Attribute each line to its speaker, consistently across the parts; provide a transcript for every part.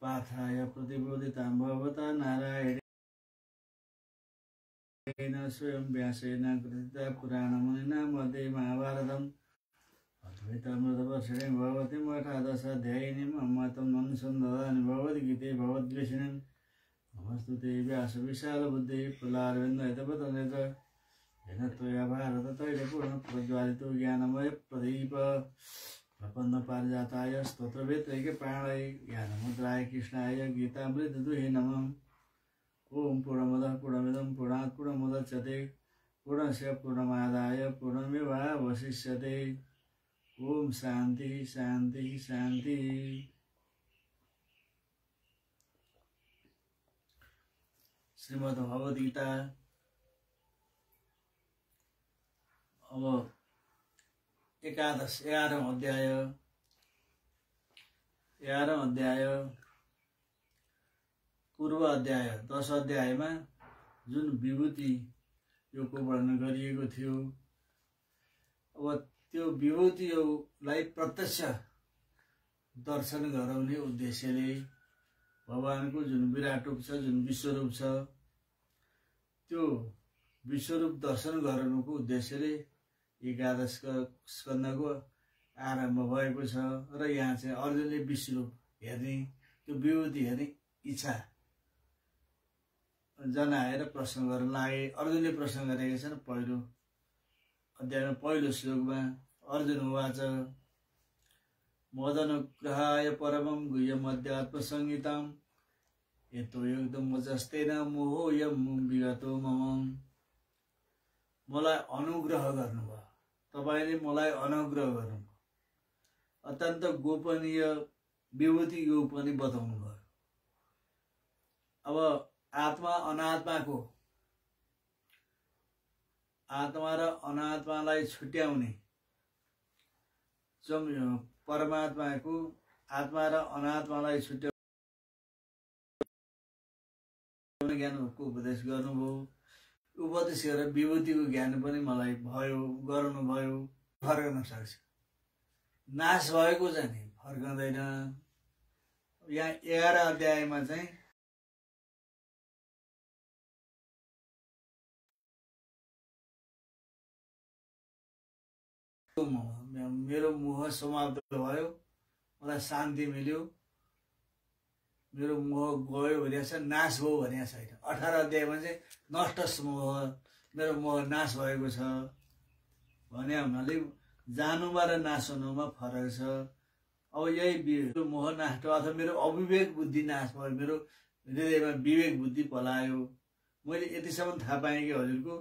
Speaker 1: पाठाय प्रतिबोधितां भवता नारायणेन स्वयं व्यासेन कृतिता पुराणमुनिना मध्ये महाभारतम् अद्वैतामृतवर्षिणीं भगवतीं अष्टादशाध्यायिनीं अम्मातं अनुसन्धानि भगवद्गीते भगवद्वेषिणीं नमस्तुते व्यासविशालबुद्धे प्रलारविन्दयतपतनेत येन त्वया भारततैलपूर्णं प्रज्वालितो ज्ञानमयप्रदीप प्रपन्नपारिजाताय स्तोत्रवेत्रैके प्राणाय ज्ञानमुद्राय कृष्णाय गीतामृतदुहे नमः। ओम पूर्णमदः पूर्णमिदं पूर्णात् पूर्णमुदच्यते पूर्णस्य पूर्णमादाय पूर्णमेवावशिष्यते। ओम शांति शांति शांति। श्रीमद्भगवद्गीता अब 11 अध्याय पूर्व अध्याय 10 अध्यायमा जुन विभूति योगको वर्णन गरिएको थियो, अब त्यो विभूति योगलाई प्रत्यक्ष दर्शन गराउने उद्देश्यले भगवानको जुन विराट रूप छ, जुन विश्वरूप छ, त्यो विश्वरूप दर्शन गराउनुको उद्देश्यले 11 स्कन्धको आरम्भ भएको छ। र यहाँ चाहिँ अर्जुनले विश्वरूप हेर्ने, त्यो विभूति हेर्ने इच्छा जनाएर प्रश्न गर्न लागे। अर्जुनले प्रश्न गरेका छन्। पहिलो अध्यायमा पहिलो श्लोकमा अर्जुन उवाच मदनुग्रहाय परमं गुह्यमध्यात्मसंहिताम् यतो युक्तं वचस्तेन मोहोऽयं विगतो मम। मलाई अनुग्रह गर्नुभयो, तपाईले मलाई अनुग्रह गर्नुभयो, अत्यन्त गोपनीय विभूति योग पनि बताउनु भयो। अब आत्मा र अनात्मालाई छुट्याउने, परमात्माको आत्मा र अनात्मालाई छुट्याउने ज्ञानको उपदेश गर्नुभयो। उपदेश गरेर विभूतिको ज्ञान पनि मलाई भयो, गर्नुभयो। फर्कन सक्छ, नाश भएको चाहिँ नि फर्कँदैन। यहाँ 11 अध्यायमा चाहिँ मेरो मोह समाप्त भयो, मलाई शान्ति मिल्यो, मेरो मोह गयो भनेको छ, नाश भयो भनेको छैन। 18 अध्यायमा चाहिँ नष्ट मोह, मेरो मोह नाश भएको छ भने हुनाले जानुमा र नाश हुनुमा फरक छ। अब यही मोह नाश अथवा मेरो अविवेक बुद्धि नाश भयो, मेरो हृदयमा विवेक बुद्धि पलायो। मैले यतिसम्म थाहा पाएँ कि हजुरको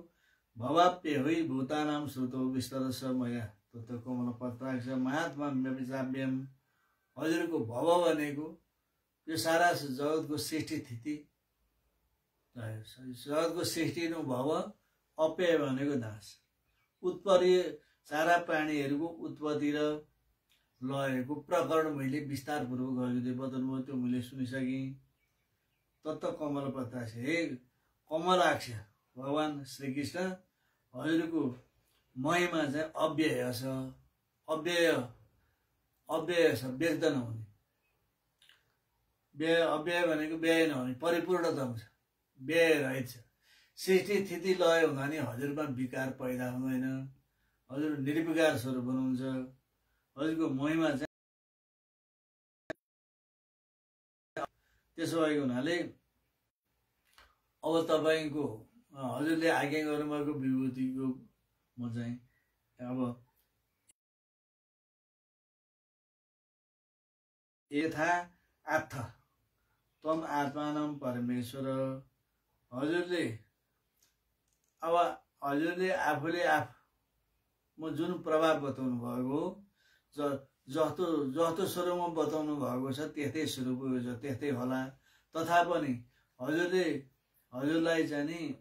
Speaker 1: भवाप्य होइ भूतानां श्रुतो विस्तरश मया कमलपत्राक्ष महात्मा व्यभिचाव्यम। हजुरको भव भनेको यो सारा जगतको सृष्टि स्थिति, जगतको सृष्टि भव, अप्यय भनेको नाश, उत्पत्ति सारा प्राणीहरूको उत्पत्ति र लयको प्रकरण मैले विस्तारपूर्वक हजुरले बताउनु भयो, त्यो मैले सुनिसकेँ। तत्त कमलपत्राक्ष, हे कमलाक्ष भगवान श्रीकृष्ण, हजुरको महिमा चाहिँ अव्यय छ, अव्यय छ, व्यक्त नहुने। अव्यय भनेको व्यय नहुने, परिपूर्णतम छ, व्यय रहित छ। सृष्टि स्थिति लय हुँदा नि हजुरमा विकार पैदा हुँदैन, हजुर निर्विकार स्वरूप हुनुहुन्छ। हजुरको महिमा चाहिँ त्यसो भएको हुनाले अब तपाईको हजुरले आज्ञा गर्नुभएको विभूतिको म चाहिँ अब यथा आत्थ तम आत्मानं परमेश्वर, हजुरले आफूले म जुन प्रभाव बताउनु भएको, जस्तो स्वरूपमा बताउनु भएको छ त्यस्तै स्वरूप छ, त्यस्तै होला। तथापि हजुरलाई चाहिँ नि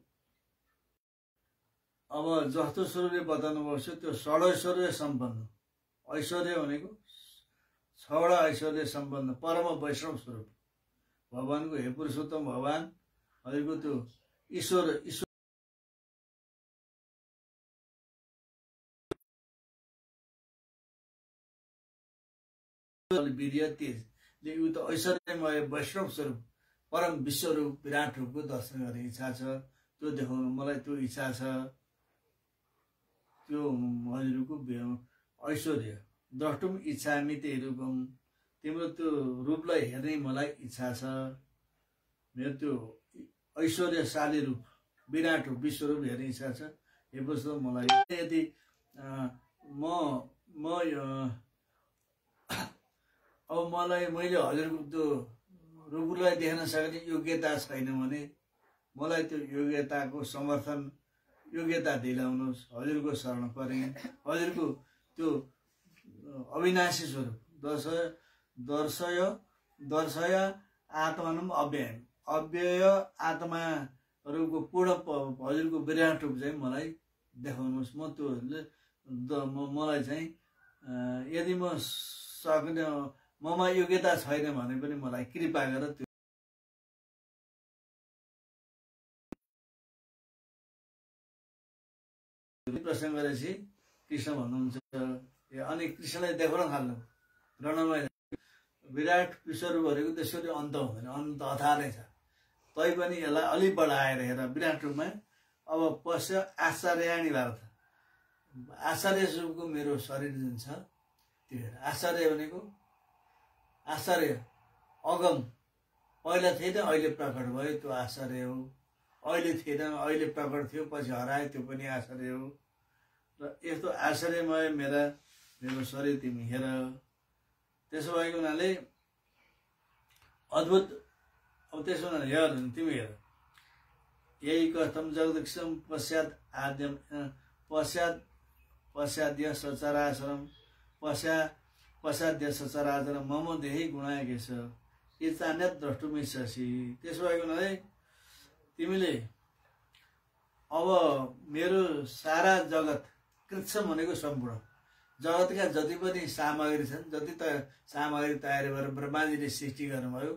Speaker 1: अब जस्तो स्वरूपले बताउनु भएको छ त्यो षडैश्वर्य सम्पन्न, ऐश्वर्य भनेको 6वटा ऐश्वर्य सम्पन्न परम वैष्णव स्वरूप भगवानको, हे पुरुषोत्तम भगवान, हजुरको त्यो ईश्वर वीर्य तेज यो त ऐश्वर्यमय वैष्णव स्वरूप परम विश्वरूप विराट रूपको दर्शन गर्ने इच्छा छ। त्यो देखाउनु मलाई त्यो इच्छा छ। त्यो हजुरको ऐश्वर्य द्रष्टुम इच्छामि ते रूपम, तिम्रो त्यो रूपलाई हेर्ने मलाई इच्छा छ। मेरो त्यो ऐश्वर्यशाली रूप विराट रूप विश्वरूप हेर्ने इच्छा छ। यो पुस्तक मलाई यदि अब मैले हजुरको त्यो रूपलाई देख्न सक्ने योग्यता छैन भने मलाई त्यो योग्यताको समर्थन योग्यता दिलाउनुहोस्। हजुरको शरण परे। हजुरको त्यो अविनाशी स्वरूप दर्शय आत्मानम अव्ययम, अव्यय आत्माहरूको पूर्ण हजुरको विराट रूप चाहिँ मलाई देखाउनुहोस्। म त्यो मलाई चाहिँ यदि म सक्ने ममा योग्यता छैन भने पनि मलाई कृपा गरेर त्यो प्रश्न गरेपछि कृष्ण भन्नुहुन्छ। अनि कृष्णलाई देखाउन थाल्नु रणमय विराट विश्वरूपहरूको त्यसरी अन्त हुँदैन, अन्त अथारै छ। तैपनि यसलाई अलिक बढाएर हेर विराट रूपमा। अब पश्य आश्चर्याणी भारत, आश्चर्य स्वरूपको मेरो शरीर जुन छ त्यो हेर। आश्चर्य भनेको आश्चर्य अगम, पहिला थिएन अहिले प्रकट भयो त्यो आश्चर्य हो। अहिले थिएन अहिले प्रकट थियो पछि हरायो त्यो पनि आश्चर्य हो। र यस्तो आश्चर्यमय मेरो शरीर तिमी हेर। त्यसो भएको हुनाले अद्भुत। अब त्यसो हुनाले हेर तिमी हेर। यही कथम जगदीक्षम पश्चाद्य सचराचरम पश्चाद्य सचराचरम मम देहि गुणाकेश इच्छान्य द्रष्टुमिच्छसि। त्यसो भएको हुनाले तिमीले अब मेरो सारा जगत कृत्सम भनेको सम्पूर्ण जगतका जति पनि सामग्री छन्, जति सामग्री तयार गरेर ब्रह्माजीले सृष्टि गर्नुभयो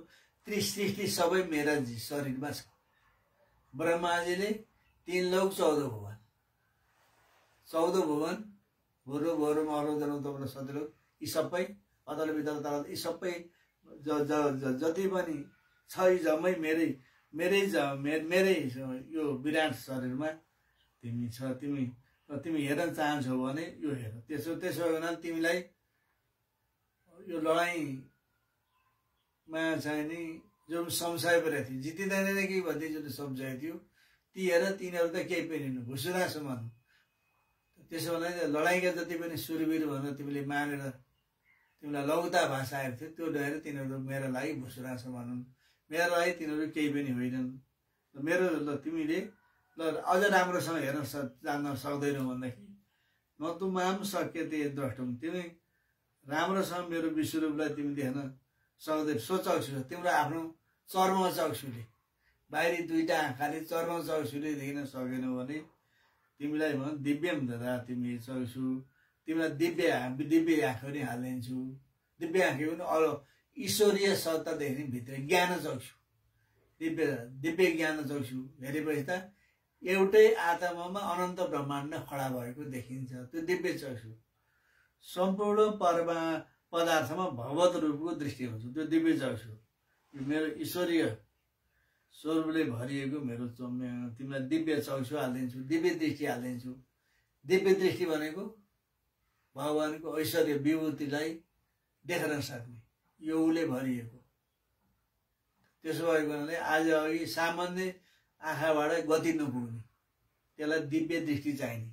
Speaker 1: ती सृष्टि सबै मेरा शरीरमा छ। ब्रह्माजीले 3 लोक 14 भुवन, 14 भुवन भुरो भोरो महलो जनो तम्रो सतिलोक, यी सबै अदल विदल तल यी सबै जति पनि छ यी जम्मै मेरै यो विराट शरीरमा तिमी छ। तिमी हेर्न चाहन्छौ भने यो हेर। त्यसो होइन तिमीलाई यो लडाइँमा चाहिँ नि जुन संशय परेको थियो जितिँदैन कि भन्दै जुन संशय थियो ती हेर तिनीहरू त केही पनि भुसुरा समान। त्यसो भने लडाइँका जति पनि सुरवीर भनेर तिमीले मानेर तिमीलाई लौता भाषाहरू थियो त्यो डर तिनीहरू मेरो लागि भुसुरा समान हुन्, मेरो लागि तिनीहरू केही पनि होइनन्। मेरो तिमीले अझ राम्रोसँग हेर्न जान्न सक्दैनौ भन्दाखेरि न तुमाम सक्यते द्रष्टुम, तिमी राम्रोसँग मेरो विश्वरूपलाई तिमी देख्न सक्दै सोचौछु। तिम्रो आफ्नो चर्म चक्षुले बाहिरी 2टा आँखाले चर्म चक्षुले देखिन सकेनौ भने तिमीलाई भन दिव्यम ददा तिमी चक्षु, तिमीलाई दिव्य आँखा पनि हालिदिन्छु। दिव्य आँखा पनि ईश्वरीय सत्ता देख्ने भित्र ज्ञान चक्षु, दिव्य ज्ञान चक्षु हेरेपछि त एउटै आत्मामा अनन्त ब्रह्माण्ड खडा भएको देखिन्छ। त्यो दिव्य चक्षु सम्पूर्ण पदार्थमा भगवत रूपको दृष्टि हुन्छ। त्यो दिव्य चक्षु मेरो ईश्वरीय स्वरूपले भरिएको मेरो तिमीलाई दिव्य चक्षु हालिदिन्छु, दिव्य दृष्टि हालिदिन्छु। दिव्य दृष्टि भनेको भगवानको ऐश्वर्य विभूतिलाई देख्न सक्ने योगले भरिएको। त्यसो भएको हुनाले आज अघि सामान्य आँखाबाट गति नपुग्ने त्यसलाई दिव्य दृष्टि चाहिने,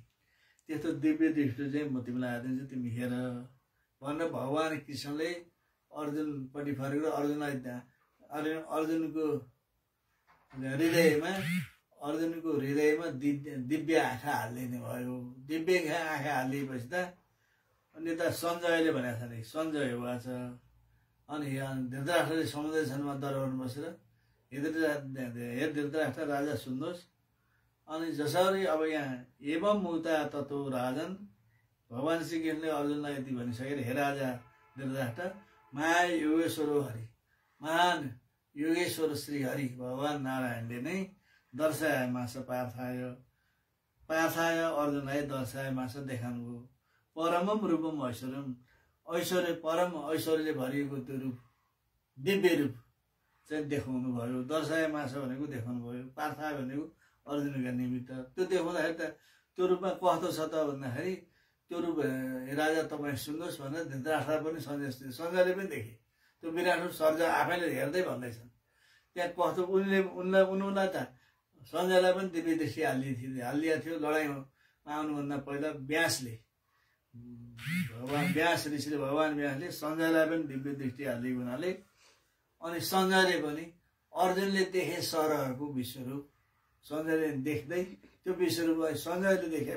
Speaker 1: त्यस्तो दिव्य दृष्टि चाहिँ म तिमीलाई हालिदिन्छु तिमी हेर भनेर भगवान कृष्णले अर्जुनपट्टि फर्केर अर्जुनको हृदयमा दिव्य आँखा हालिदिने भयो। दिव्य आँखा हालिदिएपछि त अनि त सञ्जयले भनेको छ नि सञ्जय भएको छ। अनि धृतराष्ट्रले समुद्र छनमा दरबारमा बसेर हे धृतराष्ट्र राजा सुन्नुहोस्। अनि जसरी अब यहाँ एवं मुक्ता तत्व राजन भगवान श्रीकृष्णले अर्जुनलाई यति भनिसकेर हे राजा धृतराष्ट्र महान योगेश्वर हरि, महान योगेश्वर श्री हरि भगवान नारायणले नै दर्शायमास पार्थाय अर्जुनलाई दर्शायमास देखाउनुभयो। परमम रूपम ऐश्वर्यम, ऐश्वर्य परम ऐश्वर्यले भरिएको त्यो रूप दिव्य रूप चाहिँ देखाउनु भयो। दर्शय मास भनेको देखाउनु भयो, पार्था भनेको अर्जुनका निमित्त। त्यो देखाउँदाखेरि त त्यो रूपमा कस्तो छ त भन्दाखेरि त्यो रूप राजा तपाईँ सुन्नुहोस् भनेर धृतराष्ट्र पनि सञ्जयले पनि देखे। त्यो विराट रूप सर्ज आफैले हेर्दै भन्दैछन् त्यहाँ कस्तो उनलाई त सञ्जयलाई पनि दिव्य दृष्टि हालिदिएको थियो। लडाइँमा आउनुभन्दा पहिला व्यासले व्यास ऋषिले भगवान् व्यासले सञ्जयलाई पनि दिव्य दृष्टि हालिदिएको हुनाले अनि सञ्जयले पनि अर्जुनले देखे सरहरूको विश्वरूप सञ्जयले देख्दै त्यो विश्वरूपलाई सञ्जयले देखे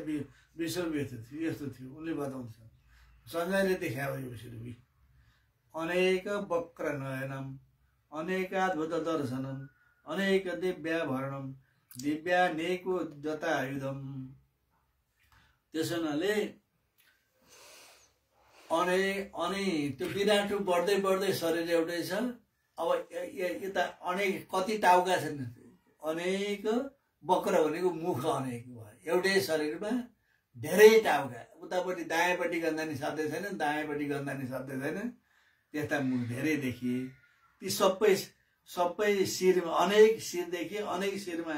Speaker 1: विश्वरूप यस्तो थियो। उनले बताउँछन् सञ्जयले देखायो यो विश्वरूपी अनेक वक्र नयनम अनेकाद्भुत दर्शनम अनेक दिव्याभरणम दिव्यानेको जतायुधम। त्यसो हुनाले अनि त्यो विराट रूप बढ्दै बढ्दै शरीर एउटै छ। अब यता अनेक कति टाउका छन्, अनेक वक्र भनेको मुख अनेक भयो। एउटै शरीरमा धेरै टाउका, उतापट्टि दायाँपट्टि गन्दानी साध्य छैन, दायाँपट्टि गन्दानी साध्य छैन, त्यस्ता मुख धेरै देखिए। ती सबै शिरमा अनेक शिर देखिए, अनेक शिरमा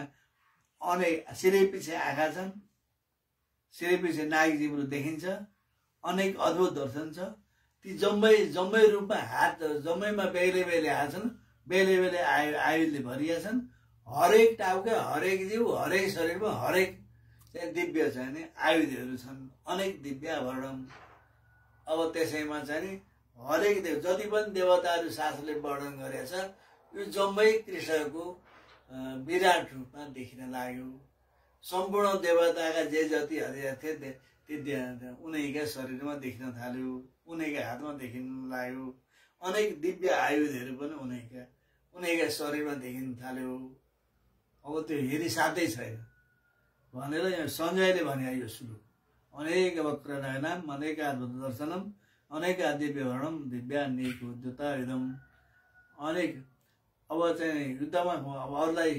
Speaker 1: अनेक शिरै पछि आँखा छन्, शिरै पछि नागजीवहरू देखिन्छ, अनेक अद्भुत दर्शन छ। ती जम्मै रूपमा हात जम्मैमा बेले बेले आछन्, बेले बेले आयुधले भरिया छन्। हरेक टाउका हरेक जीव हरेक शरीरमा हरेक चाहिँ दिव्य चाहिँ नि आयुधहरू छन्, अनेक दिव्याभरण। अब त्यसैमा चाहिँ नि हरेक देव जति पनि देवताहरू शास्त्रले वर्णन गरेको छ यो जम्मै कृष्णको विराट रूपमा देखिन लाग्यो। सम्पूर्ण देवताका जे जति हरिया थिए ती उनैका शरीरमा देखिन थाल्यो, उनैका हातमा देखिन लाग्यो। अनेक दिव्य आयुधहरू पनि उनैका शरीरमा देखिन थाल्यो। अब त्यो हेरी साध्यै छैन भनेर यहाँ सञ्जयले भने यो सुरु अनेक वक्र नयनम अनेक अद्भुत दर्शनम अनेक दिव्यभरणम दिव्यानेको जतायुधम। अनेक अब चाहिँ युद्धमा अब अरूलाई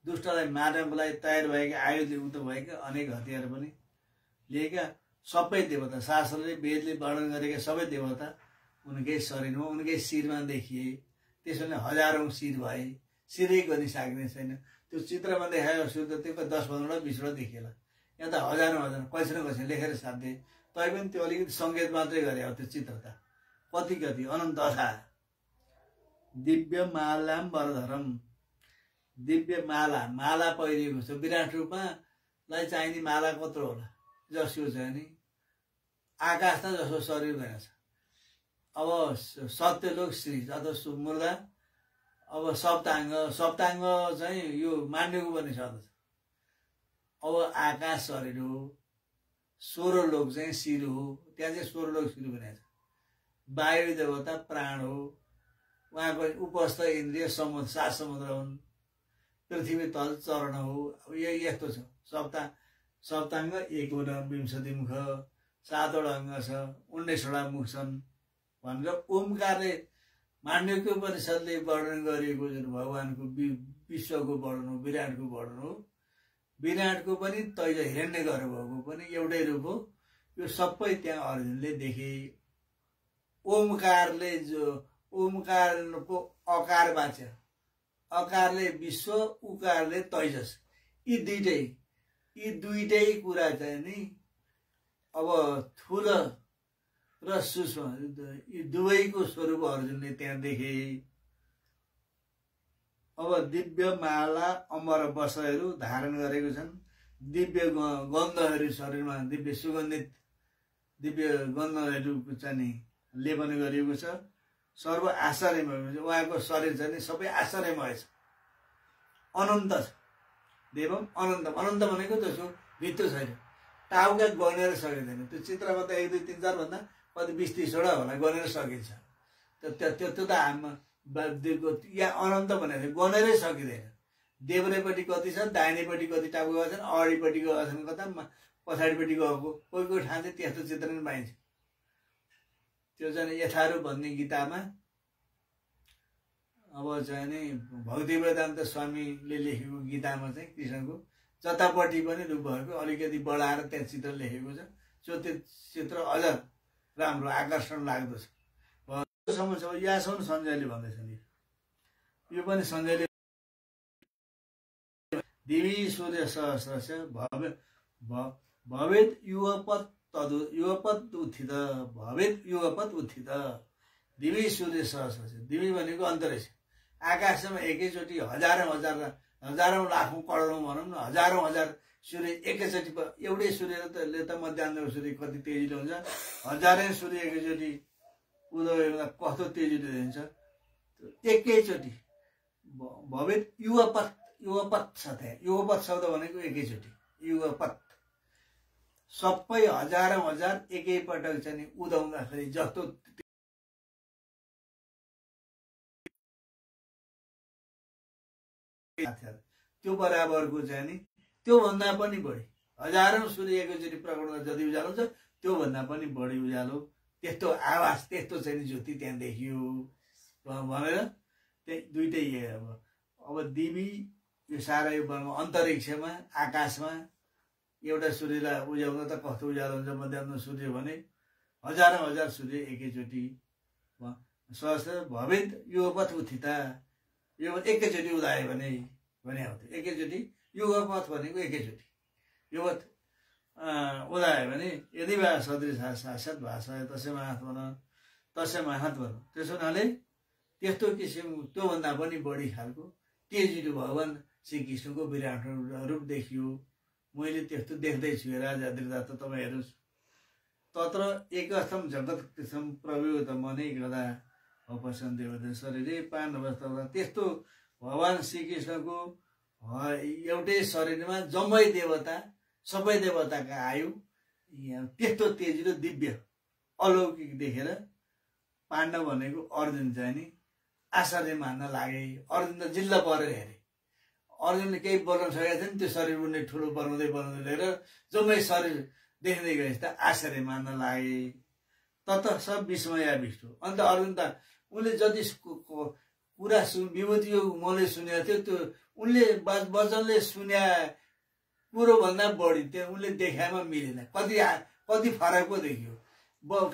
Speaker 1: दुष्टलाई मार्नको लागि तयार भएका आयुधले उक्त भएका अनेक हतियार पनि लिएका सबै देवता शास्त्रले वेदले वर्णन गरेका सबै देवता उनकै शरीरमा उनकै शिरमा देखिए। त्यसैले हजारौं शिर भए, शिरै गरि सक्ने छैन। त्यो चित्रमा देखायो शुद्ध त्यो 10-15वटा 20वटा देखिएला, यहाँ त हजारौं कसै न कसै लेखेर साध्य। तैपनि त्यो अलिकति सङ्केत मात्रै गरे हो। त्यो चित्र त कति अनन्त अथा दिव्य मालाम वरधरम दिव्य माला पहिरिएको छ विराट रूपमा। लाई चाहिने माला कत्रो होला जसको चाहिँ नि आकाश त जसको शरीर रहेछ। अब सत्यलोक श्री अथवा मुर्दा, अब सप्ताङ्ग चाहिँ यो मान्यको पनि शब्द छ। अब आकाश शरीर हो, 16 लोक चाहिँ शिर हो, त्यहाँ चाहिँ 16 लोक शिर भनेको छ। वायु देवता प्राण हो, उहाँको उपस्थ इन्द्रिय 7 समुद्र हुन्, पृथ्वी तल चरण हो। अब यस्तो छ। सप्ताङ्ग 1 मुख, 7वटा अङ्ग छ, 19वटा मुख छन् भनेर ओमकारले माण्डुक्य उपनिषदले वर्णन गरिएको जुन भगवानको विश्वको वर्णन हो, विराटको वर्णन हो। विराटको पनि तैज हिरण्य गर्भको पनि एउटै रूप हो। यो सबै त्यहाँ अर्जुनले देखे। ओमकारले जो ओमकारको अकार वाच्य, अकारले विश्व, उकारले तैजस, यी दुईटै कुरा चाहिँ नि अब ठुल र सूक्ष्म यी दुवैको स्वरूप अर्जुनले त्यहाँ देखे। अब दिव्य माला अमर वस्त्रहरू धारण गरेको छन्, दिव्य गन्धहरू शरीरमा दिव्य सुगन्धित दिव्य गन्धहरू चाहिँ लेपन गरिएको छ। सर्व आश्चर्यमय, उहाँको शरीर चाहिँ नि सबै आश्चर्यमय छ, अनन्त छ। देवम अनन्तम, अनन्त भनेको त्यसको भित्र छैन, टाउका गनेर सकिँदैन। त्यो चित्रमा त 1 2 3 4 भन्दा कति 20-30वटा होला गनेर सकिन्छ। त्यो त हाम्रो यहाँ अनन्त भनेको गनेरै सकिँदैन। देब्रेपट्टि कति छ, दाहिनेपट्टि कति टाउका छन्, अगाडिपट्टि गएका छन् कता, पछाडिपट्टि गएको कोही ठाउँ चाहिँ त्यस्तो चित्र पनि पाइन्छ। त्यो चाहिँ यथारूप भन्ने गीतामा अब चाहिँ नि भक्ति वेदान्त स्वामीले लेखेको गीतामा चाहिँ कृष्णको जतापट्टि पनि रूप भएको अलिकति बढाएर त्यहाँ चित्र लेखेको छ। त्यो चित्र अझ राम्रो आकर्षण लाग्दछ। सम्म छ यहाँसम्म सञ्जयले भन्दैछ नि यो पनि सञ्जयले दिवी सूर्य सहस्रस्य भवेत् युगपत् तदु युगपत् उत्थित भवेत् युगपत् उत्थित दिवी सूर्य सहस्रस्य दिवी भनेको अन्तरिक्ष आकाशमा एकैचोटि हजारौं लाखौं करोडौं भनौँ न हजारौं हजार सूर्य एकैचोटि एउटै सूर्यले त मध्याहको सूर्य कति तेजिलो हुन्छ हजारौं सूर्य एकैचोटि उदय कस्तो तेजिलो हुन्छ एकैचोटि भवेत् युगपत् युगपत् छ त्यहाँ युगपत् शब्द भनेको एकैचोटि युगपत् सबै हजारौं हजार एकैपटक चाहिँ उदाउँदाखेरि जस्तो त्यो बराबरको चाहिँ नि त्योभन्दा पनि बढी हजारौं सूर्य एकैचोटि प्रकट गर्दा जति उज्यालो हुन्छ त्योभन्दा पनि बढी उज्यालो त्यस्तो आवाज त्यस्तो चाहिँ ज्योति त्यहाँ देखियो भनेर त्यही दुईटै अब दिवी यो सारा यो अन्तरिक्षमा आकाशमा एउटा सूर्यलाई उज्याउँदा त कस्तो उज्यालो हुन्छ मध्याह्न सूर्य भने हजारौं हजार सूर्य एकैचोटि सहस्र भवेत् युगपथ उत्थिता यो एकैचोटि उदायो भने हो एकैचोटि युगपथ भनेको एकैचोटि युगपथ उदायो भने यदि वा सदृश साक्षात् भाषा तस्य महात्मन त्यसो हुनाले त्यस्तो किसिम त्योभन्दा पनि बढी खालको तेजिलो भगवान श्रीकृष्णको विराट रूप देखियो मैले त्यस्तो देख्दैछु राजा दृढता तपाईँ हेर्नुहोस् तत्र एकस्थम जगत कृष्ण प्रभुत मनै गदा अपसन देवता शरीरे पाण्डवस्था त्यस्तो भगवान श्रीकृष्णको एउटै शरीरमा जम्मै देवता सबै देवताका आयु त्यस्तो तेजिलो दिव्य अलौकिक देखेर पाण्डव भनेको अर्जुन चाहिँ नि आश्चर्य मान्न लागे अर्जुन त जिल्ल परेर हेरे अर्जुनले केही बोल्न सकेको थिएन त्यो शरीर उनले ठुलो बनाउँदै लिएर जम्मै शरीर देख्दै गए त आश्चर्य मान्न लागे तत सब विस्मया विष्णु अन्त अर्जुन त उनले जति कुरा विभूति मैले सुनेको थियो त्यो उनले वचनले सुन्या कुरो भन्दा बढी त्यो उनले देखाएमा मिलेन कति फरक पो देखियो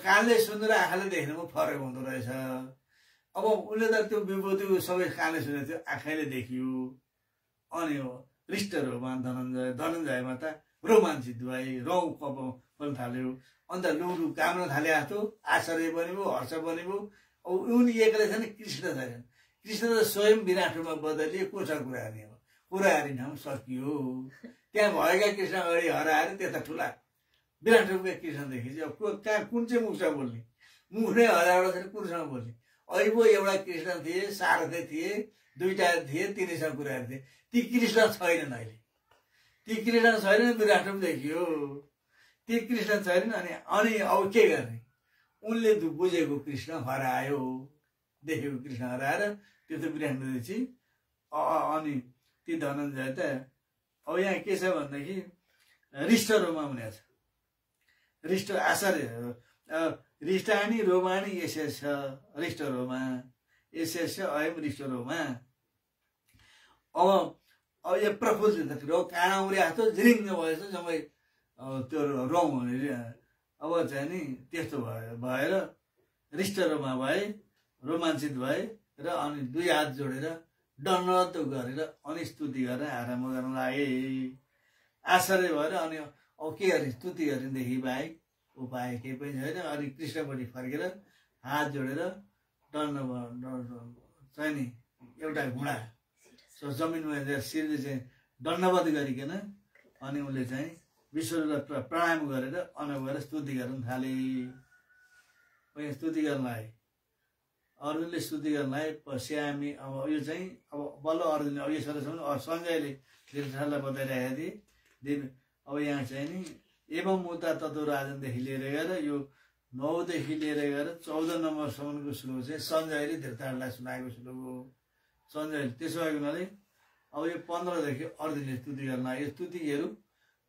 Speaker 1: कानले सुनेर आँखाले देख्नुमा फरक हुँदो रहेछ अब उनले त त्यो विभूति सबै कानले सुनेको थियो आँखाले देखियो अनि हृष्ट रोमा धनञ्जयमा त रोमाञ्चित भए रौँ पनि थाल्यो अन्त लुरु काम्न थाले जस्तो आश्चर्य बनियो हर्ष बनियो अब उनी एक्लै छन् कृष्ण छैन कृष्ण त स्वयं विराट रूपमा बदलिए को छ कुराहारी अब कुराहारी ठाउँ सकियो त्यहाँ भएका कृष्ण अगाडि हराएर त्यता ठुला विराट रूपका कृष्ण देखेपछि अब कहाँ कुन चाहिँ मुखसँग बोल्ने मुख नै हराएर छैन कुनसँग बोल्ने अहिले एउटा कृष्ण थिए सारथी थिए दुईटा थिए तिनीसँग कुराहरू थिए ती कृष्ण छैनन् अहिले ती कृष्ण छैनन् विराट रूप देखियो ती कृष्ण छैनन् अनि अब के गर्ने उनले बुझेको कृष्ण हरायो देखेको कृष्ण हराएर त्यो त विराट देखेपछि अनि ती धनञ्जय त अब यहाँ के छ भनेदेखि हृष्ट रोमा हुने छ हृष्ट आश्चर्य हृष्टानी रोमाणी यशेष हृष्ट रोमा यशेष अयम हृष्ट रोमा अब यो प्रफुल्लित काँडा उड्या जस्तो झिरिङ्ग भएछ जम्मै त्यो रौँ अब चाहिँ नि त्यस्तो भएर हृष्ट रोमा भए रोमाञ्चित भए र अनि दुई हात जोडेर दण्डवत गरेर अनि स्तुति गरेर आरम्भ गर्न लागे आश्चर्य भएर अनि अब के गर्ने स्तुति गर्नेदेखि बाहेक उपाय केही पनि छैन अनि कृष्णपट्टि फर्केर हात जोडेर दण्ड चाहिँ नि एउटा घुँडा जमिनमा शिरले चाहिँ दण्डवत गरिकन अनि उनले चाहिँ विश्वलाई प्रणाम गरेर अन गएर स्तुति गर्न थाले स्तुति गर्न लागे अर्जुनले स्तुति गर्न लागे पश्यामी अब यो चाहिँ अब बल्ल अर्जुनले अब यसरी सञ्जयले तीर्थलाई बताइरहेका थिए अब यहाँ चाहिँ नि एवं मुद्दा तत्व राजनदेखि लिएर गएर यो 9देखि लिएर गएर 14 नम्बरसम्मको श्लोक चाहिँ सञ्जयले धृतराष्ट्रलाई सुनाएको श्लोक हो सञ्जयले त्यसो भएको हुनाले अब यो 15देखि अर्जुनले स्तुति गर्न लाग्यो स्तुतिहरू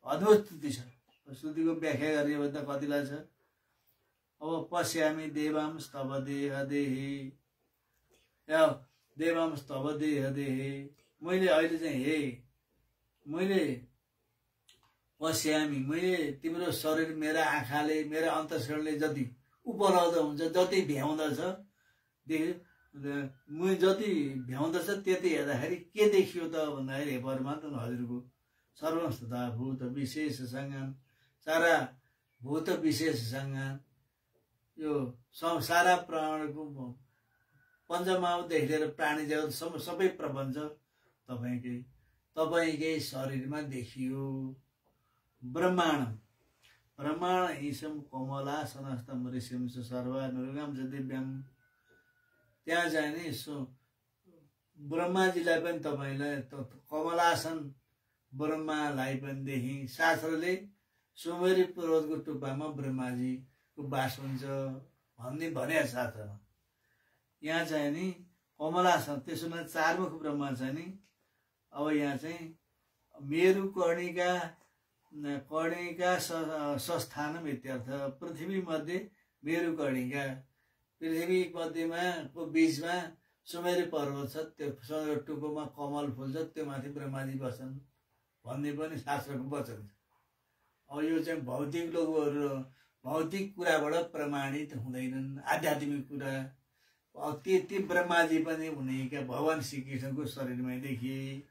Speaker 1: अद्भुत स्तुति छ स्तुतिको व्याख्या गर्ने भन्दा कतिलाई छ अब पश्यामी देवाम स्तव देह देहि देवाम स्तव देह देहि मैले अहिले चाहिँ हे मैले पश्यामी मैले तिम्रो शरीर मेरा आँखाले मेरा अन्तःकरणले जति उपलब्ध हुन्छ जति भ्याउँदछ मुई जति भ्याउँदछ त्यति हेर्दाखेरि के देखियो त भन्दाखेरि हे परमात्मा हजुरको सर्वस्तता भूत विशेष सङ्गान सारा भूत विशेष सङ्गान यो सारा प्राणको पञ्चमहाभूतदेखि लिएर प्राणी जगत सबै प्रपञ्च तपाईँकै शरीरमा देखियो। ब्रह्माण ईशम कोमलासनस्तम ऋषिम सर्वा नृगम च दिव्यम। त्यहाँ चाहिँ नि ब्रह्माजीलाई पनि तपाईँलाई कमलासन ब्रह्मालाई पनि देखि शास्त्रले सुमेरी पर्वतको टुप्पामा ब्रह्माजीको बास हुन्छ भन्ने भने शास्त्रमा। यहाँ चाहिँ नि कमलासन त्यसो न चारमुख ब्रह्मा छ नि। अब यहाँ चाहिँ मेरु कर्णिका संस्थानम इत्यर्थ पृथ्वी मध्ये मेरु कर्णिका पृथ्वी मध्येमा को बीचमा सुमेरु पर्वत छ त्यो टुप्पोमा कमल फुल छ त्यो माथि ब्रह्माजी बस्छन् भन्ने पनि शास्त्रको वचन छ। अब यो चाहिँ भौतिक कुराबाट प्रमाणित हुँदैनन् आध्यात्मिक कुरा। ती ब्रह्माजी पनि हुने क्या भगवान श्रीकृष्णको शरीरमै देखिए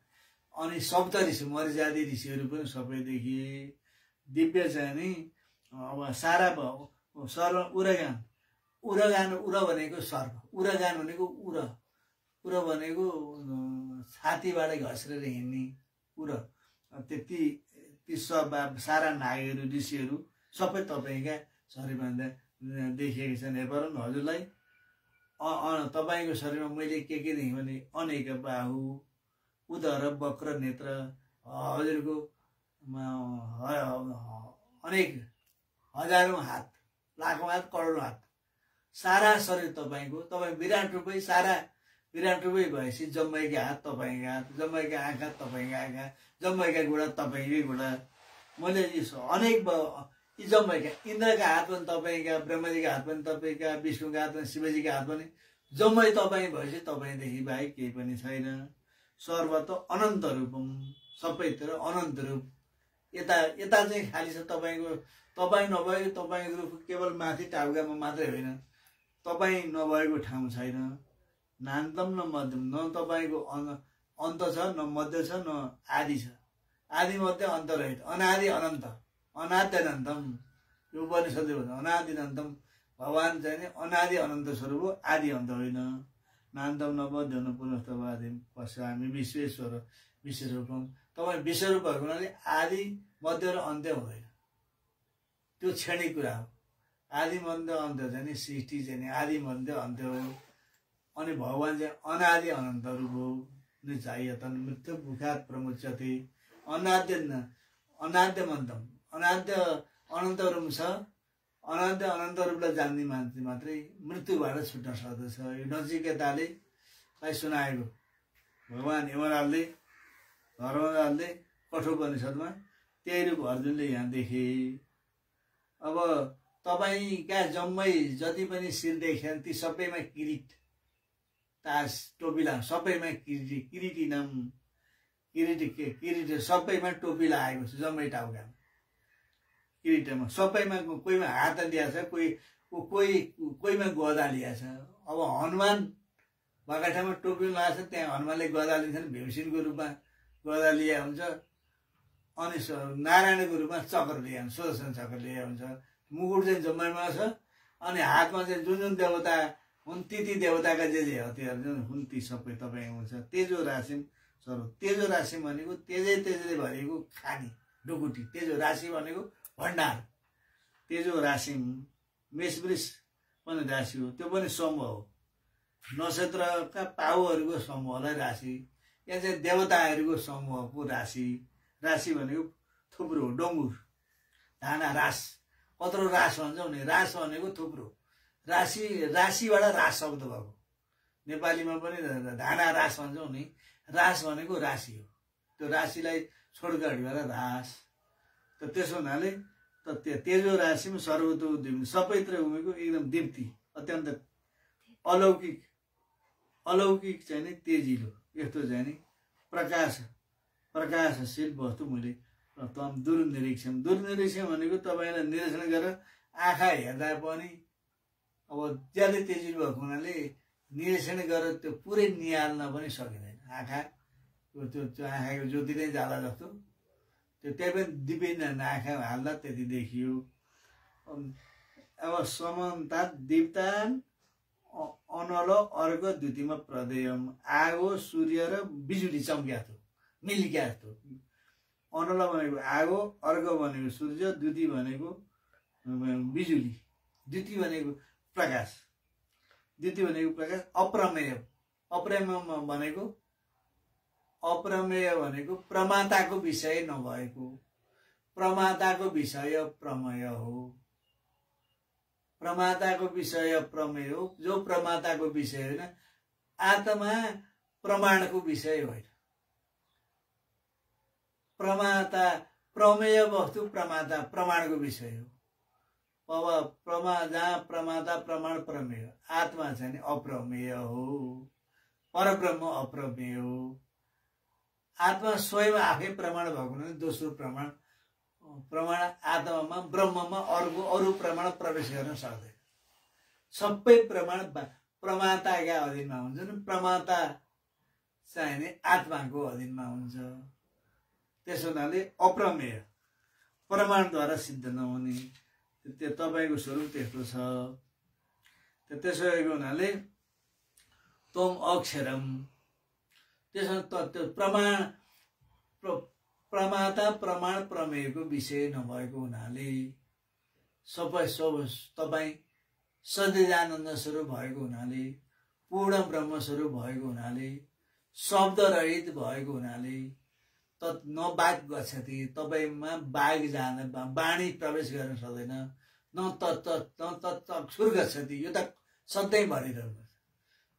Speaker 1: अनि सप्त ऋषि मर्यादी ऋषिहरू पनि सबै देखिए। दिव्य चाहिँ नि अब सारा सर्व उरगान उर भनेको सर्प उरगान भनेको उर भनेको छातीबाट घस्रेर हिँड्ने उर। ती सारा नागहरू ऋषिहरू सबै तपाईँका शरीरमा देखिएका छन्। हेरौँ हजुरलाई तपाईँको शरीरमा मैले के देखेँ भने अनेक बाहु उदर वक्र नेत्र हजुरको अनेक हजारौं हात लाखौं हात करोडौं हात सारा शरीर तपाईँ विराट रूपै सारा विराट रूपै भएपछि जम्मैका हात तपाईँका हात जम्मैका आँखा तपाईँका आँखा जम्मैका घुँडा तपाईँकै घुँडा। मैले अनेक यी जम्मैका इन्द्रका हात पनि तपाईँका ब्रह्माजीका हात पनि तपाईँका विष्णुका हात पनि शिवजीका हात पनि जम्मै तपाईँ भएपछि तपाईँदेखि बाहेक केही पनि छैन। सर्वत अनन्त रूपम सबैतिर अनन्त रूप। यता चाहिँ खाली छ तपाईँ नभएको तपाईँको रूप केवल माथि टाउकामा मात्रै होइन तपाईँ नभएको ठाउँ छैन। नान्तम न मध्यम न तपाईँको अन्त छ न मध्य छ न आदि छ। आदि मध्य अन्त रहित अनादि अनन्त अनाद्यनन्तम यो उपनिषदले भन्छ अनादिनन्तम भगवान चाहिँ नि अनादि अनन्त स्वरूप हो आदि अन्त होइन। नान्तम न मध्य न पुनस्तवादि पश्यामि विश्वेश्वर विश्वरूपम तपाईँ विश्वरूप भएको हुनाले आदि मध्य र अन्त्य हुँदैन त्यो क्षणिक कुरा हो। आदि मध्य अन्त्य चाहिँ नि सृष्टि चाहिँ नि आदि मध्य अन्त्य हो। अनि भगवान चाहिँ अनादि अनन्त रूप हो। निचायतन मृत्यु मुखात प्रमुच्यते अनाद्यमन्तम अनाद्य अनन्त रूप छ। अनाद्य अनन्त रूपलाई जान्ने मान्छे मात्रै मृत्युबाट छुट्न सक्दछ। यो नचिकेताले सुनाएको भगवान यमराजले धर्मराजले कठोपनिषदमा त्यही रूप अर्जुनले यहाँ देखे। अब तपाईँका जम्मै जति पनि शिर देखेन ती सबैमा किरीट तास टोपी लाग सबैमा किरीटी नाम किरीट सबैमा टोपी लगाएको छ जम्मै टाउकामा किरीटमा सबैमा कोहीमा हात लिएको छ कोहीमा गदा लिएको छ। अब हनुमान भएका ठाउँमा टोपी लगाएको छ त्यहाँ हनुमानले गदा लिन्छन् भीमसेनको रूपमा गदा लिएको हुन्छ अनि नारायणको रूपमा चक्र लिएको हुन्छ सुदर्शन चक्र लिएको हुन्छ। मुकुट चाहिँ जम्मैमा छ अनि हातमा चाहिँ जुन देवता हुन् ती देवताका जे हतियारहरू हुन् ती सबै तपाईँ हुन्छ। तेजो राशिम स्वरूप तेजो राशि भनेको तेजले भरिएको खानी ढुकुटी तेजो राशि भनेको भण्डार तेजो राशि मेषवृष पनि राशि हो त्यो पनि समूह हो। नक्षत्रका पाउहरूको समूहलाई राशि यहाँ चाहिँ देवताहरूको समूहको राशि भनेको थुप्रो डङ्गुर धाना रास कत्रो रास भन्छौँ नि रास भनेको थुप्रो राशिबाट रास शब्द भएको नेपालीमा पनि धाना रास भन्छौँ नि रास भनेको राशि हो। त्यो राशिलाई छोडगाडीबाट रास त त्यसो हुनाले त तेजो राशिमा सर्वतो सबैतिर उमेको एकदम दीप्ति अत्यन्त अलौकिक चाहिँ नि तेजिलो यस्तो चाहिँ नि प्रकाशशील वस्तु मैले तम दुर्निरीक्षण भनेको तपाईँलाई निरीक्षण गरेर आँखा हेर्दा पनि अब ज्यादै तेजिलो भएको हुनाले निरीक्षण गरेर त्यो पुरै निहाल्न पनि सकिँदैन। आँखा त्यो आँखाको ज्योति नै जाला जस्तो त्यो त्यही पनि दिपिन आँखा हाल्दा त्यति देखियो। अब समन्ता दीप्तान अनल अर्घ द्युतिमा प्रदेयम आगो सूर्य र बिजुली चम्क्या थियो मिल्क्या जस्तो। अनल भनेको आगो, अर्घ भनेको सूर्य, द्युति भनेको बिजुली, द्युति भनेको प्रकाश, द्युति भनेको प्रकाश। अप्रमेय भनेको प्रमाताको विषय नभएको, प्रमाताको विषय प्रमेय हो। प्रमाताको विषय प्रमेय हो, जो प्रमाताको विषय होइन। आत्मा प्रमाणको विषय होइन। प्रमाता प्रमेय वस्तु प्रमाता प्रमाणको विषय हो। अब जहाँ प्रमाता प्रमाण प्रमेय, आत्मा चाहिँ अप्रमेय हो, परब्रह्म अप्रमेय हो। आत्मा स्वयं आफै प्रमाण भएको हुनाले दोस्रो प्रमाण आत्मामा ब्रह्ममा अरू प्रमाण प्रवेश गर्न सक्दैन। सबै प्रमाण प्रमाताका अधीनमा हुन्छन्। प्रमाता चाहिने आत्माको अधीनमा हुन्छ। त्यसो हुनाले अप्रमेय, प्रमाणद्वारा सिद्ध नहुने, त्यो तपाईको स्वरूप त्यस्तो छ। त्यसो भएको हुनाले तम अक्षरम, त्यसो त्यो प्रमाता प्रमाण प्रमेयको विषय नभएको हुनाले तपाईँ सच्चिदानन्द स्वरूप भएको हुनाले, पूर्ण ब्रह्म स्वरूप भएको हुनाले, शब्द रहित भएको हुनाले न बाघ गच्छति, तपाईँमा बाघ जान वाणी प्रवेश गर्न सक्दैन। न चक्षुर गच्छति, यो त सधैँ भनिरहनु।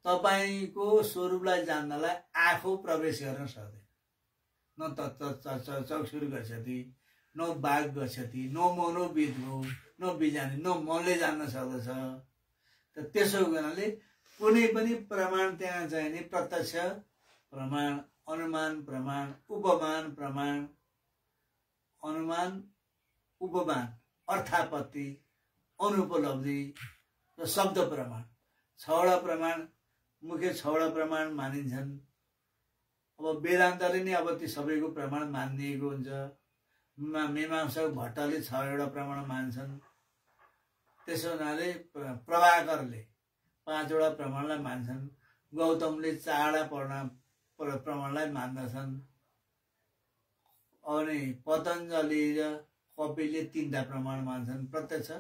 Speaker 1: तपाईँको स्वरूपलाई जान्नलाई आँखो प्रवेश गर्न सक्दैन। न चक्षुर गच्छति, न बाघ गच्छति, न मनोविद्गो, न बिजानी, न मनले जान्न सक्दछ। त्यसो हुनाले कुनै पनि प्रमाण त्यहाँ चाहिने प्रत्यक्ष प्रमाण, अनुमान प्रमाण, उपमान प्रमाण, अनुमान उपमान, अर्थापत्ति, अनुपलब्धि र शब्द प्रमाण, छवटा प्रमाण, मुख्य छवटा प्रमाण मानिन्छन्। अब वेदान्तले नै अब ती सबैको प्रमाण मानिएको हुन्छ। मीमांसक भट्टले 6वटा प्रमाण मान्छन्। त्यसो हुनाले प्रभाकरले 5वटा प्रमाणलाई मान्छन्। गौतमले 4वटा प्रमाणलाई मान्दछन्। अनि पतञ्जलि र कपिलले 3वटा प्रमाण मान्छन्, प्रत्यक्ष,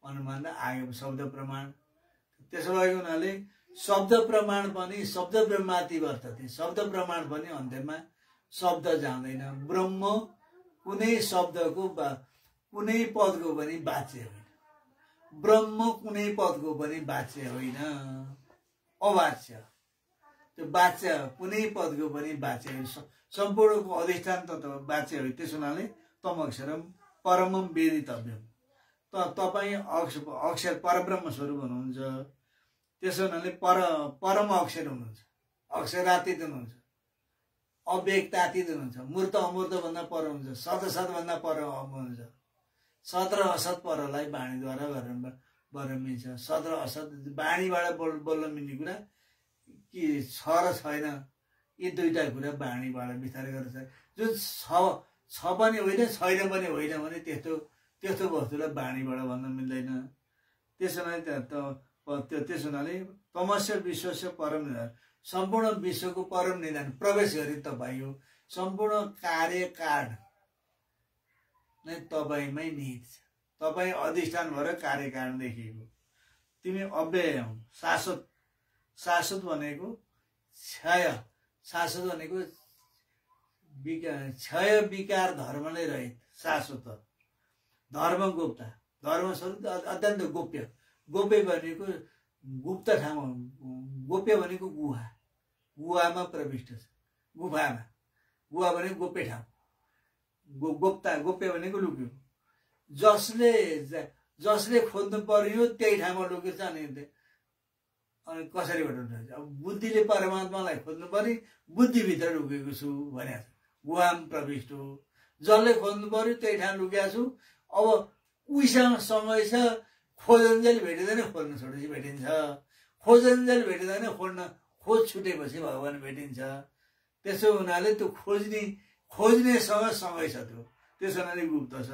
Speaker 1: अनुमान र आगम शब्द प्रमाण। त्यसो भएको हुनाले शब्द प्रमाण पनि शब्द ब्रह्माति वर्तते, शब्द प्रमाण पनि अन्त्यमा शब्द जाँदैन। ब्रह्म कुनै शब्दको कुनै पदको पनि वाच्य होइन। ब्रह्म कुनै पदको पनि वाच्य होइन, अवाच्य। त्यो वाच्य कुनै पदको पनि वाच्य होइन, सम्पूर्णको अधिष्ठान तत्व वाच्य होइन। त्यसो हुनाले तम अक्षरम परमम वेदितव्यम, तपाईँ अक्षर परब्रह्म स्वरूप हुनुहुन्छ। त्यसो हुनाले परम अक्षर हुनुहुन्छ, अक्षरातीत हुनुहुन्छ, अव्यक्तातीत हुनुहुन्छ, मूर्त अमूर्त भन्दा पर हुन्छ, सत भन्दा पर हुनुहुन्छ। सत र असत परलाई वाणीद्वारा गर्न मिल्छ। सत र असत वाणीबाट बोल्न मिल्ने कुरा कि छ र छैन, यी दुईटा कुरा वाणीबाट विस्तार गर्छ। जुन छ पनि होइन छैन पनि होइन भने त्यस्तो वस्तुलाई वाणीबाट भन्न मिल्दैन। त्यसो हुनाले तमस्य विश्वस्य परम निधान, सम्पूर्ण विश्वको परम निधान प्रवेश गरी तपाईँ हो। सम्पूर्ण कार्यकारण नै तपाईँमै निहित छ। तपाईँ अधिष्ठान भएर कार्यकारण देखिएको। तिमी अव्यय हौ, शाश्वत। शाश्वत भनेको क्षय, शाश्वत भनेको क्षय विकार धर्मले रहित शाश्वत। धर्म गुप्ता, धर्म स्वरूप अत्यन्त गोप्य। गोप्य भनेको गुप्त ठाउँमा, गोप्य भनेको गुहा, गुहामा प्रविष्ट छ, गुफामा। गुहा भनेको गोप्य ठाउँ, गोप्ता गोप्य भनेको लुक्यो। जसले खोज्नु पर्यो त्यही ठाउँमा लुकेछ। अनि कसरी भेट्नुहुन्छ? अब बुद्धिले परमात्मालाई खोज्नु पर्यो, बुद्धिभित्र लुकेको छु भने गुहामा प्रविष्ट हो। जसले खोज्नु पर्यो त्यही ठाउँ लुकेको छु। अब उहीसँग समय छ, खोज्नुन्जेल भेटिँदैन, खोज्नु छोडेपछि भेटिन्छ। खोजन्जेल भेटिँदैन, खोज छुटेपछि भगवान भेटिन्छ। त्यसो हुनाले त्यो खोज्नेसँग सँगै छ। त्यसो हुनाले गुप्त छ।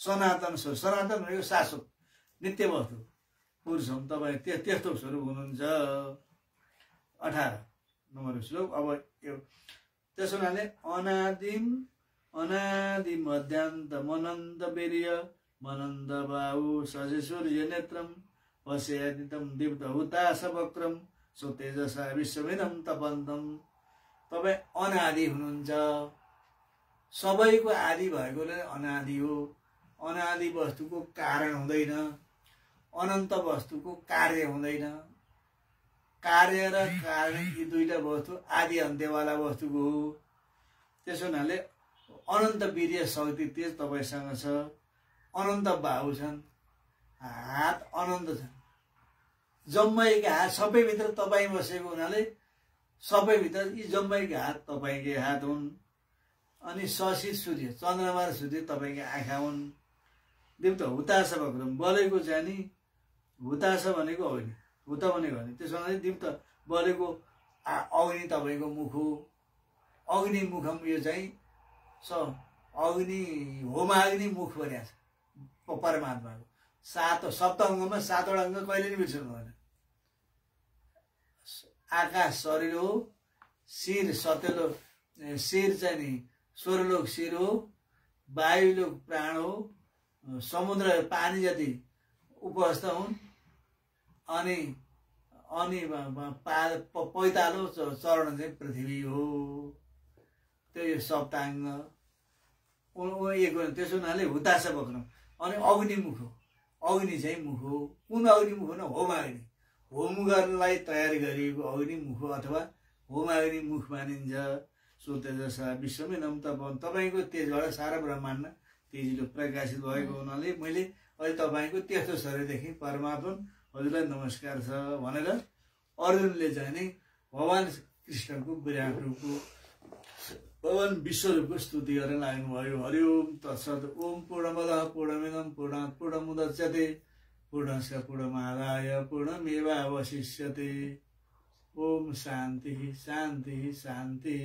Speaker 1: सनातन सनातन भनेको शाश्वत नित्य वस्तु पुरुष हुन् तपाईँ, त्यस्तो स्वरूप हुनुहुन्छ। 18 नम्बर श्लोक। अब त्यसो हुनाले अनादि मध्यान्त मनन्द वीर्य मनन्द बाहु शशि सूर्य नेत्रम पश्यदितम दीप्त हुताश वक्रम सुतेजसा विश्वमिदं तपन्तम। तपाईँ अनादि हुनुहुन्छ, सबैको आदि भएकोले अनादि हो। अनादि वस्तुको कारण हुँदैन, अनन्त वस्तुको कार्य हुँदैन। कार्य र कारण यी दुईटा वस्तु आदि अन्त्यवाला वस्तुको हो। त्यसो हुनाले अनन्त वीर्य शक्ति तेज तपाईसँग छ। अनन्त बाहु छन्, हात अनन्त छन्। जम्मैका हात सबैभित्र तपाईँ बसेको हुनाले सबैभित्र यी जम्मैका हात तपाईँकै हात हुन्। अनि शशि सूर्य चन्द्रमा र सूर्य तपाईँकै आँखा हुन्। दीप्त हुताश वक्रम बलेको चाहिँ नि हुताश भनेको अग्नि, हुत भनेको अग्नि। त्यसो भने दीप्त बलेको अग्नि तपाईँको मुख हो। अग्नि मुखम यो चाहिँ अग्नि होमाग्नि मुख भनेको छ परमात्माको। 7 सप्तअङ्गमा 7वटा अङ्ग कहिले नि बिर्सनु भएन। आकाश शरीर हो, शिर सत्यलोक, शिर चाहिँ नि स्वर्लोक शिर हो, वायुलोक प्राण हो, समुद्र पानी जति उपस्थ हुन्। अनि पैतालो चरण चाहिँ पृथ्वी हो। त्यो सप्ताङ्ग त्यसो हुनाले हुताश वक्रम। अनि अग्निमुख हो, अग्नि चाहिँ मुख हो। कुन अग्निमुख हो न? होमाग्नि। होम गर्नलाई तयारी गरिएको अग्निमुख हो अथवा होमाग्नि मुख मानिन्छ। सुतेजसा विश्वमिदं तपन्तम तपाईँको तेजबाट सारा ब्रह्माण्ड तेजिलो प्रकाशित भएको हुनाले मैले अहिले तपाईँको त्यस्तो शरीरदेखि परमात्मा हजुरलाई नमस्कार छ भनेर अर्जुनले चाहिँ नि भगवान कृष्णको विराट रूपको भगवान विश्वरूपको स्तुति गर्न लाग्नुभयो। हरि ओम तत्सत्। ओम पूर्णमदः पूर्णमिदं पूर्णात् पूर्णमुदच्यते पूर्णस्य पूर्णमादाय पूर्णमेवावशिष्यते। ओम शान्ति शान्ति शान्ति।